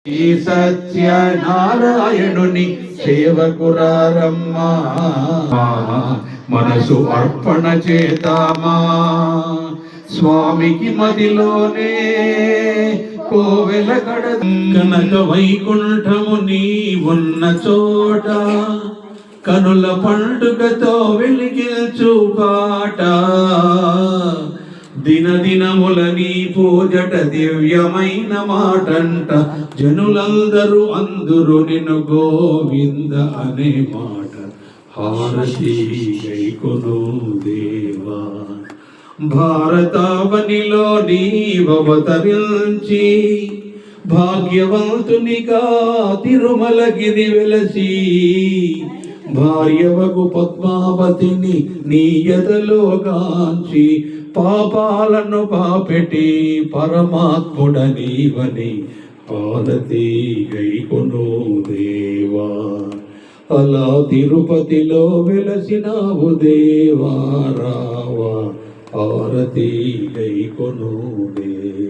ఈ సత్యనారాయణుని సేవకురారమ్మా, మనసు అర్పణ చేతామా స్వామికి మదిలోనే కోవెల కడ కనక వైకుంఠము నీ ఉన్న చోట కనుల పండుగతో వెలిగించు పాట దినదినముల నీ పూజట దివ్యమైన మాటంట జనులందరూ అందురు నిన్ను గోవింద అనే మాట హారతి గైకొను దేవా. భారతావనిలో నీవతరించి భాగ్యవంతునిగా తిరుమలగిరి వెలసి భార్యవకు పద్మావతిని నీయతలో కాంచి పాపాలను పాపెటి పరమాత్ముడ నీవని హారతి గైకొను దేవా. అలా తిరుపతిలో వెలసినావు దేవా రావా హారతి గైకొను దేవా.